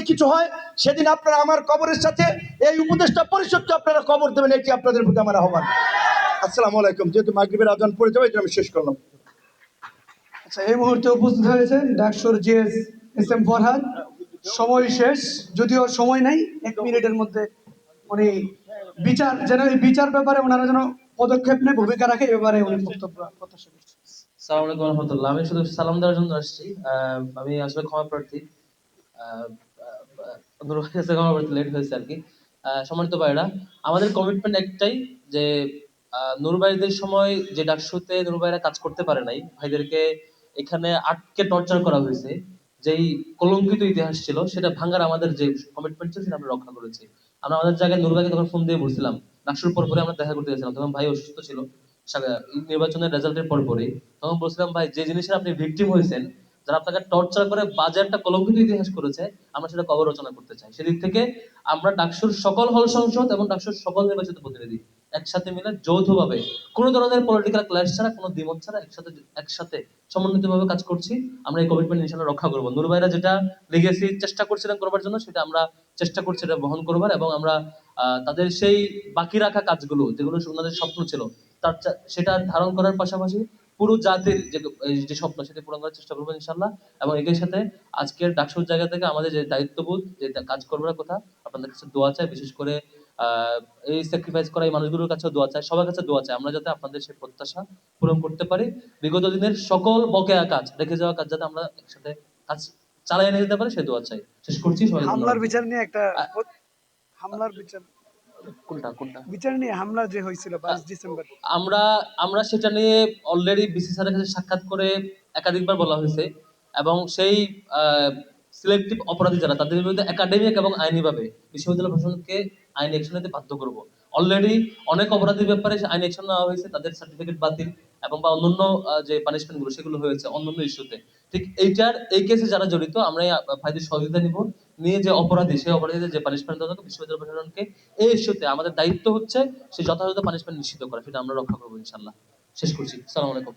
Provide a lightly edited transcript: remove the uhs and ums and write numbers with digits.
কিছু হয় সেদিন আপনারা আমার কবরের সাথে এই উপদেষ্টা পরিষদকে আপনারা কবর দেবেন, এটি আপনাদের প্রতি আমার আহ্বান। আসসালামু আলাইকুম। যেহেতু মাগরিবের আজান পড়ে যাবে, এটা আমি শেষ করলাম। আচ্ছা, এই মুহূর্তে উপস্থিত হয়েছেন ডাকসুর জিএস এস এম ফরহাদ। সময় শেষ, যদিও সময় নাই, 1 মিনিটের মধ্যে উনি বিচার যেন, এই বিচার ব্যাপারে ওনারা যেন পদক্ষেপ নেয়, ভূমিকা রাখে, এ ব্যাপারে উনি বক্তব্য প্রত্যাশা করছেন। সালাম আলাইকুম রহমতুল্লাহ। আমি শুধু সালাম দেওয়ার জন্য আসছি। আমি আসলে ক্ষমা প্রার্থী, অনুরোধ কাছে ক্ষমা প্রার্থী, লেট হয়েছে আর কি। সম্মানিত ভাইরা, আমাদের কমিটমেন্ট একটাই যে নূর ভাইদের সময় যে ডাকসুতে নূর ভাইরা কাজ করতে পারে নাই, ভাইদেরকে এখানে আটকে টর্চার করা হয়েছে, যেই কলঙ্কিত ইতিহাস ছিল সেটা ভাঙার আমাদের যে কমিটমেন্ট ছিল সেটা আমরা রক্ষা করেছি। আমরা আমাদের জায়গায় নূর ভাইকে তখন ফোন দিয়ে বলছিলাম, ডাকসুর পর পরে আমরা দেখা করতে গেছিলাম, তখন ভাই অসুস্থ ছিল নির্বাচনের রেজাল্টের পর পরেই। তখন বলছিলাম, ভাই যে জিনিসের আপনি ভিকটিম হয়েছেন, যারা আপনাকে টর্চার করে বাজে একটা কলঙ্কিত ইতিহাস করেছে, আমরা সেটা কবর রচনা করতে চাই। সেদিক থেকে আমরা ডাকসুর সকল হল সংসদ এবং ডাকসুর সকল নির্বাচিত প্রতিনিধি একসাথে মিলে যৌথভাবে কোনো ধরনের পলিটিক্যাল ক্ল্যাশ ছাড়া, কোনো দ্বিমত ছাড়া একসাথে সমন্বিতভাবে কাজ করছি। আমরা এই কমিটমেন্ট ইনশাআল্লাহ রক্ষা করবো। নূর ভাইরা যেটা লিগেসি চেষ্টা করছিলেন করবার জন্য, সেটা আমরা চেষ্টা করছি এটা বহন করবার, এবং আমরা তাদের সেই বাকি রাখা কাজগুলো যেগুলো ওনাদের স্বপ্ন ছিল সেটা ধারণ করার পাশাপাশি পুরো জাতির যে স্বপ্ন সেটা পূরণ করার চেষ্টা করবো ইনশাল্লাহ। এবং একই সাথে আজকের ডাকসুর জায়গা থেকে আমাদের যে দায়িত্ববোধ, যে কাজ করবার কথা, আপনাদের কাছে দোয়া চাই। বিশেষ করে এই স্যাক্রিফাইস করা এই মানুষগুলোর কাছে দোয়া চাই, সবার কাছে দোয়া চাই, আমরা যাতে আপনাদের সেই প্রত্যাশা পূরণ করতে পারি। বিগত দিনের সকল বকেয়া কাজ, রেখে যাওয়া কাজ যাতে আমরা একসাথে কাজ চালিয়ে নিয়ে যেতে পারি, সে দোয়া চাই। শেষ করছি। সবাই হামলার বিচার নিয়ে একটা হামলার কোনটা কোনটা বিচার নিয়ে হামলা যে হয়েছিল 22 ডিসেম্বর, আমরা আমরা সেটা নিয়ে অলরেডি বিসি স্যারের কাছে সাক্ষাৎ করে একাধিকবার বলা হয়েছে, এবং সেই সিলেক্টিভ অপরাধী যারা, তাদের বিরুদ্ধে একাডেমিক এবং আইনিভাবে বিশ্ববিদ্যালয় প্রশাসনকে আইনি অ্যাকশন নিতে বাধ্য করব। অলরেডি অনেক অপরাধীর ব্যাপারে আইনি অ্যাকশন নেওয়া হয়েছে, তাদের সার্টিফিকেট বাতিল এবং বা অন্যান্য যে পানিশমেন্ট গুলো সেগুলো হয়েছে অন্যান্য ইস্যুতে। ঠিক এই কেসে যারা জড়িত, আমরা ভাইদের সহযোগিতা নিব, নিয়ে যে অপরাধী, সেই অপরাধীদের যে পানিশমেন্ট দেওয়া হবে বিশ্ববিদ্যালয় প্রশাসনকে, এই ইস্যুতে আমাদের দায়িত্ব হচ্ছে সেই যথাযথ পানিশমেন্ট নিশ্চিত করা, সেটা আমরা রক্ষা করবো ইনশাল্লাহ। শেষ করছি। সালাম আলাইকুম।